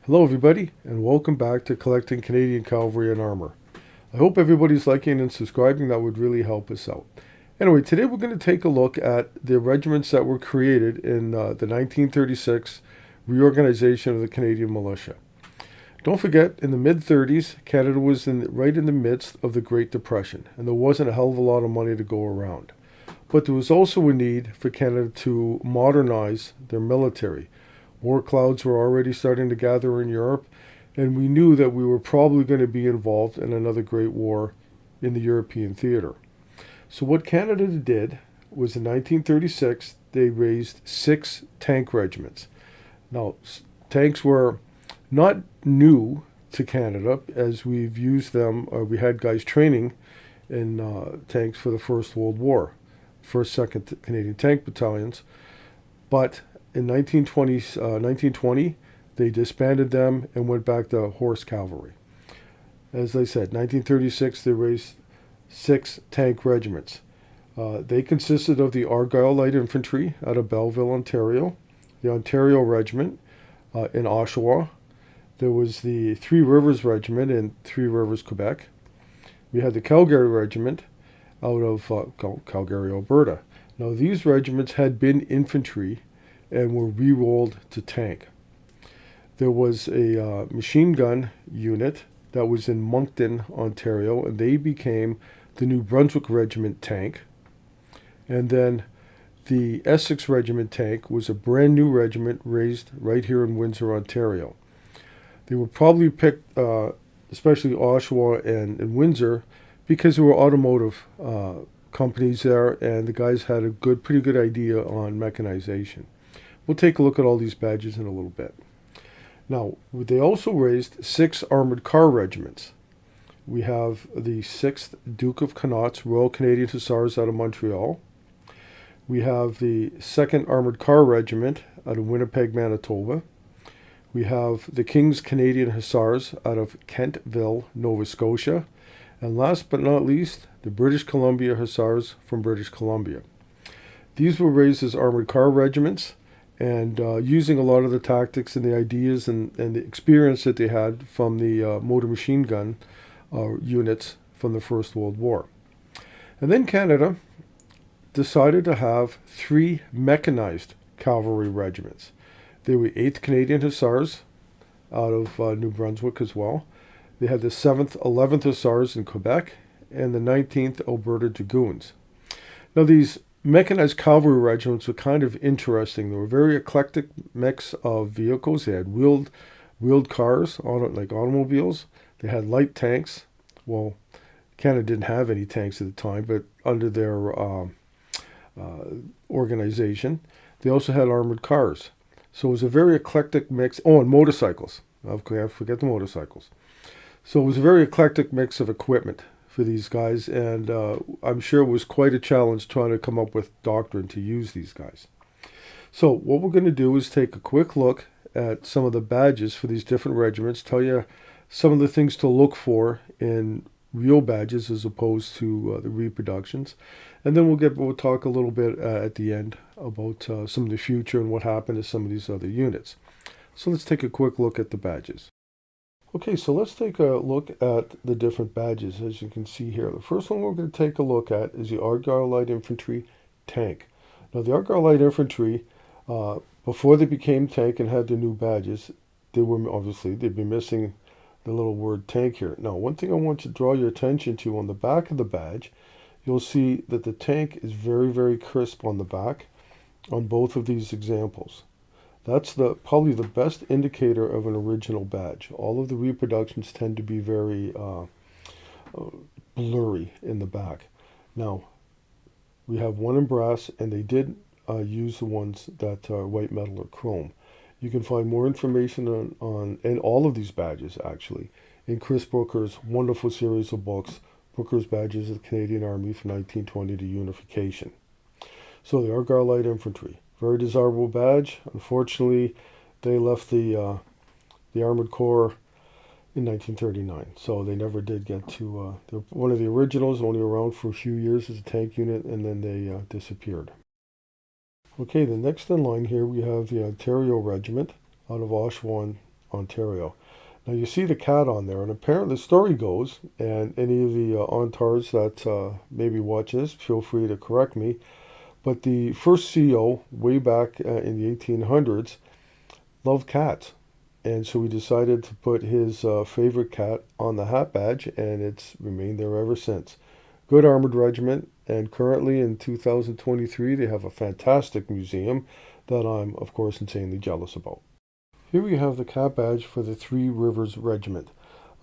Hello, everybody, and welcome back to Collecting Canadian Cavalry and Armour. I hope everybody's liking and subscribing. That would really help us out. Anyway, today we're going to take a look at the regiments that were created in the 1936 reorganization of the Canadian militia. Don't forget, in the mid-30s, Canada was right in the midst of the Great Depression, and there wasn't a hell of a lot of money to go around. But there was also a need for Canada to modernize their military. War clouds were already starting to gather in Europe, and we knew that we were probably going to be involved in another great war in the European theater. So what Canada did was in 1936, they raised 6 tank regiments. Now, tanks were not new to Canada, as we've used them, we had guys training in tanks for the First World War, 1st, 2nd Canadian Tank Battalions, but in 1920, they disbanded them and went back to horse cavalry. As I said, 1936, they raised 6 tank regiments. They consisted of the Argyll Light Infantry out of Belleville, Ontario, the Ontario Regiment in Oshawa. There was the Three Rivers Regiment in Three Rivers, Quebec. We had the Calgary Regiment out of Calgary, Alberta. Now, these regiments had been infantry and were re-rolled to tank. There was a machine gun unit that was in Moncton, Ontario, and they became the New Brunswick Regiment tank. And then the Essex Regiment tank was a brand new regiment raised right here in Windsor, Ontario. They were probably picked, especially Oshawa and Windsor, because there were automotive companies there, and the guys had a pretty good idea on mechanization. We'll take a look at all these badges in a little bit. Now, they also raised 6 armored car regiments. We have the 6th Duke of Connaught's Royal Canadian Hussars out of Montreal. We have the 2nd Armored Car Regiment out of Winnipeg, Manitoba. We have the King's Canadian Hussars out of Kentville, Nova Scotia. And last but not least, the British Columbia Hussars from British Columbia. These were raised as armored car regiments, and using a lot of the tactics and the ideas and the experience that they had from the motor machine gun units from the First World War. And then Canada decided to have 3 mechanized cavalry regiments. They were 8th Canadian Hussars out of New Brunswick as well. They had the 7th, 11th Hussars in Quebec, and the 19th Alberta Dragoons. Now, these mechanized cavalry regiments were kind of interesting. They were a very eclectic mix of vehicles. They had wheeled cars, like automobiles. They had light tanks. Well, Canada didn't have any tanks at the time, but under their organization, they also had armored cars. So it was a very eclectic mix. Oh, and motorcycles. Okay, I forget the motorcycles. So it was a very eclectic mix of equipment for these guys, and I'm sure it was quite a challenge trying to come up with doctrine to use these guys. So what we're going to do is take a quick look at some of the badges for these different regiments, tell you some of the things to look for in real badges as opposed to the reproductions, and then we'll talk a little bit at the end about some of the future and what happened to some of these other units. So let's take a quick look at the badges. Okay, so let's take a look at the different badges, as you can see here. The first one we're going to take a look at is the Argyll Light Infantry tank. Now, the Argyll Light Infantry, before they became tank and had their new badges, they'd be missing the little word tank here. Now, one thing I want to draw your attention to on the back of the badge, you'll see that the tank is very, very crisp on the back on both of these examples. That's probably the best indicator of an original badge. All of the reproductions tend to be very blurry in the back. Now, we have one in brass, and they did use the ones that are white metal or chrome. You can find more information on all of these badges, actually, in Chris Brooker's wonderful series of books, Brooker's Badges of the Canadian Army from 1920 to Unification. So the Argyll Light Infantry. Very desirable badge. Unfortunately, they left the Armored Corps in 1939, so they never did get to. They're one of the originals, only around for a few years as a tank unit, and then they disappeared. Okay, the next in line here we have the Ontario Regiment out of Oshawa, Ontario. Now you see the cat on there, and apparently the story goes, and any of the Ontars that maybe watch this, feel free to correct me, but the first CEO, way back in the 1800s, loved cats. And so he decided to put his favorite cat on the hat badge, and it's remained there ever since. Good armored regiment, and currently in 2023, they have a fantastic museum that I'm, of course, insanely jealous about. Here we have the cat badge for the Three Rivers Regiment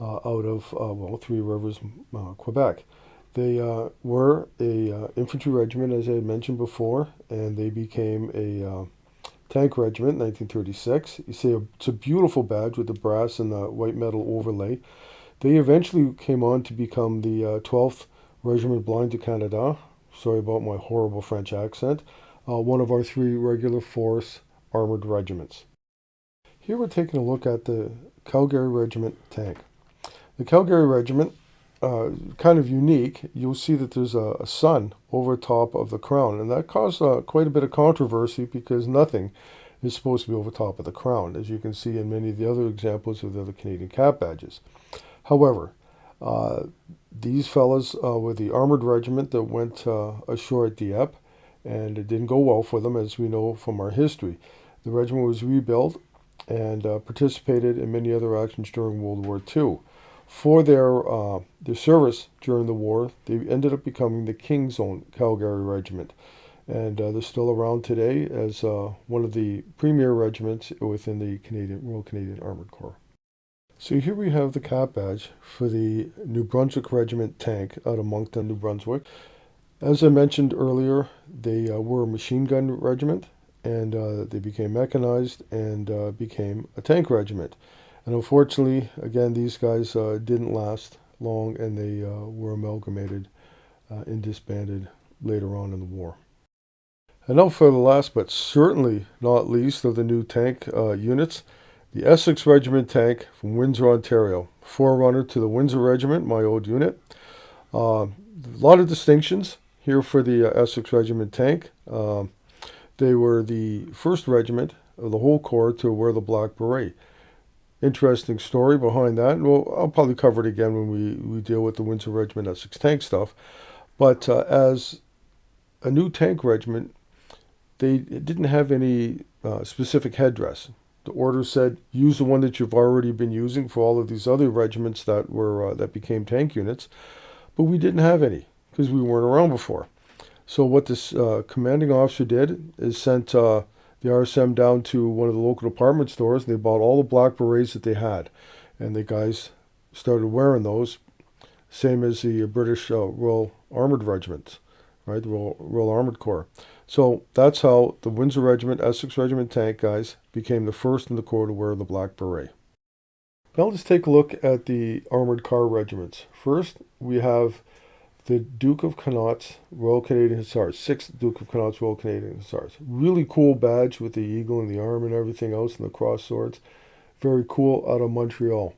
out of, Three Rivers, Quebec. They were a infantry regiment, as I had mentioned before, and they became a tank regiment in 1936. You see, it's a beautiful badge with the brass and the white metal overlay. They eventually came on to become the 12th Regiment Blind de Canada. Sorry about my horrible French accent. One of our three regular force armored regiments. Here we're taking a look at the Calgary Regiment tank. The Calgary Regiment, kind of unique. You'll see that there's a sun over top of the crown, and that caused quite a bit of controversy because nothing is supposed to be over top of the crown, as you can see in many of the other examples of the other Canadian cat badges. However, these fellas were the armored regiment that went ashore at Dieppe, and it didn't go well for them, as we know from our history. The regiment was rebuilt and participated in many other actions during World War II. For their service during the war, they ended up becoming the King's Own Calgary Regiment, and they're still around today as one of the premier regiments within the Royal Canadian Armored Corps. So here we have the cat badge for the New Brunswick Regiment tank out of Moncton, New Brunswick. As I mentioned earlier, they were a machine gun regiment, and they became mechanized and became a tank regiment. And unfortunately, again, these guys didn't last long, and they were amalgamated and disbanded later on in the war. And now for the last, but certainly not least, of the new tank units, the Essex Regiment tank from Windsor, Ontario. Forerunner to the Windsor Regiment, my old unit. A lot of distinctions here for the Essex Regiment tank. They were the first regiment of the whole Corps to wear the black beret. Interesting story behind that. Well, I'll probably cover it again when we deal with the Windsor Regiment Essex tank stuff. But as a new tank regiment, they didn't have any specific headdress. The order said use the one that you've already been using for all of these other regiments that became tank units, but we didn't have any because we weren't around before. So what this commanding officer did is sent the RSM down to one of the local department stores, and they bought all the black berets that they had, and the guys started wearing those, same as the British Royal Armoured Regiments, right? The Royal Armoured Corps. So that's how the Windsor Regiment, Essex Regiment tank guys became the first in the Corps to wear the black beret. Now let's take a look at the armoured car regiments. First, we have the Duke of Connaught's Royal Canadian Hussars, 6th Duke of Connaught's Royal Canadian Hussars. Really cool badge with the eagle and the arm and everything else and the cross swords. Very cool, out of Montreal.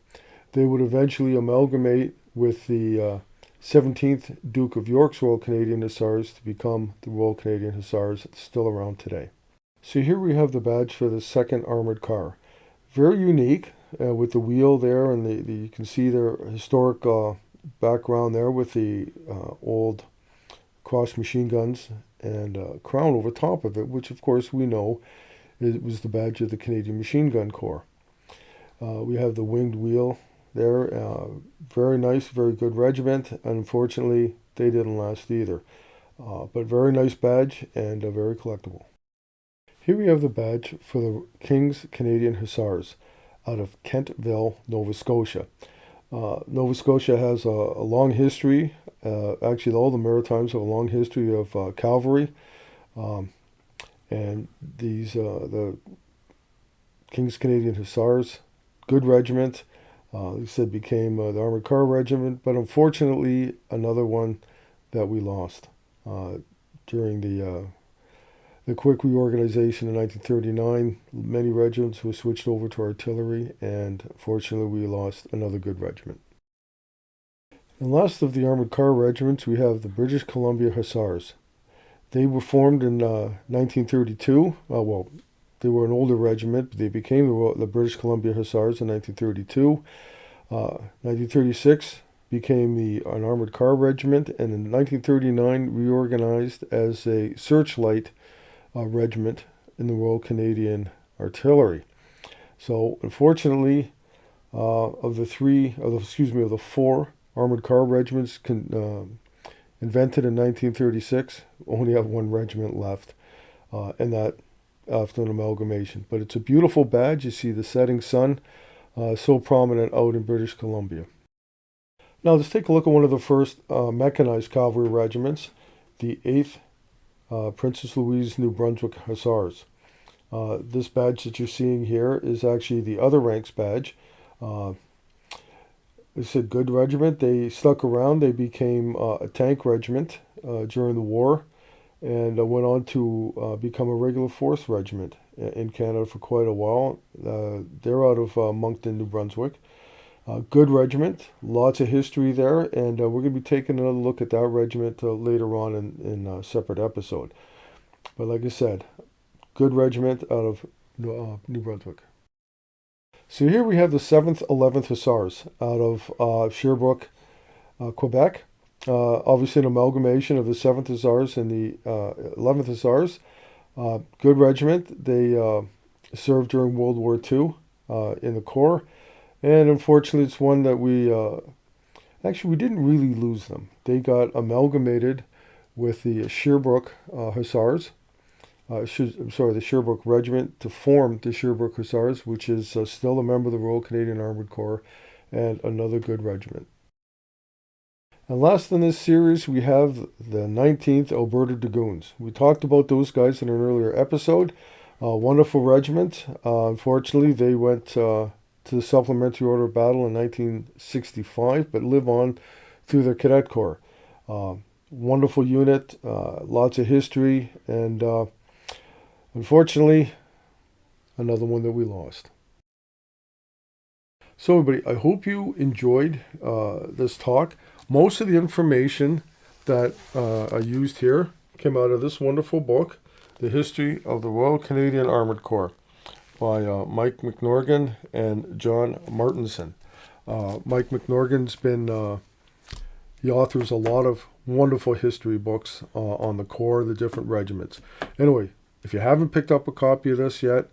They would eventually amalgamate with the 17th Duke of York's Royal Canadian Hussars to become the Royal Canadian Hussars, still around today. So here we have the badge for the 2nd Armoured Car. Very unique with the wheel there, and you can see their historic background there with the old cross machine guns and crown over top of it, which of course we know it was the badge of the Canadian Machine Gun Corps. We have the winged wheel there. Very nice, very good regiment. Unfortunately, they didn't last either. But very nice badge and very collectible. Here we have the badge for the King's Canadian Hussars out of Kentville, Nova Scotia. Nova Scotia has a long history. Actually, all the Maritimes have a long history of cavalry. And the King's Canadian Hussars, good regiment. Like I said, became the Armored Car Regiment, but unfortunately, another one that we lost during the quick reorganization in 1939. Many regiments were switched over to artillery, and fortunately, we lost another good regiment. And last of the Armored Car Regiments, we have the British Columbia Hussars. They were formed in 1932. They were an older regiment. They became the British Columbia Hussars in 1932. 1936 became an armored car regiment, and in 1939 reorganized as a searchlight regiment in the Royal Canadian Artillery. So unfortunately, of the four armored car regiments invented in 1936, only have one regiment left, and that after an amalgamation. But it's a beautiful badge. You see the setting sun, so prominent out in British Columbia. Now let's take a look at one of the first mechanized cavalry regiments, the 8th Princess Louise New Brunswick Hussars. This badge that you're seeing here is actually the other ranks badge. It's a good regiment. They stuck around. They became a tank regiment during the war, and went on to become a regular force regiment in Canada for quite a while. They're out of Moncton, New Brunswick. Good regiment, lots of history there, and we're going to be taking another look at that regiment later on in a separate episode. But like I said, good regiment out of New Brunswick. So here we have the 7th, 11th Hussars out of Sherbrooke, Quebec. Obviously an amalgamation of the 7th Hussars and the 11th Hussars. Good regiment. They served during World War II in the Corps. And unfortunately, it's one that we didn't really lose them. They got amalgamated with the Sherbrooke Hussars. The Sherbrooke Regiment to form the Sherbrooke Hussars, which is still a member of the Royal Canadian Armoured Corps and another good regiment. And last in this series, we have the 19th Alberta Dragoons. We talked about those guys in an earlier episode. Wonderful regiment. Unfortunately, they went to the Supplementary Order of Battle in 1965, but live on through their Cadet Corps. Wonderful unit, lots of history, and unfortunately, another one that we lost. So everybody, I hope you enjoyed this talk. Most of the information that I used here came out of this wonderful book, The History of the Royal Canadian Armoured Corps, by Mike McNorgan and John Martinson. Mike McNorgan's he authors a lot of wonderful history books on the Corps, the different regiments. Anyway, if you haven't picked up a copy of this yet,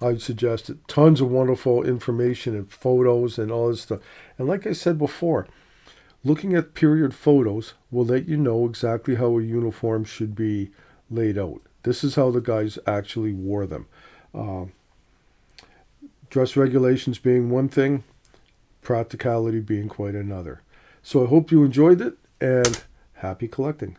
I'd suggest it. Tons of wonderful information and photos and all this stuff. And like I said before, looking at period photos will let you know exactly how a uniform should be laid out. This is how the guys actually wore them. Dress regulations being one thing, practicality being quite another. So I hope you enjoyed it, and happy collecting.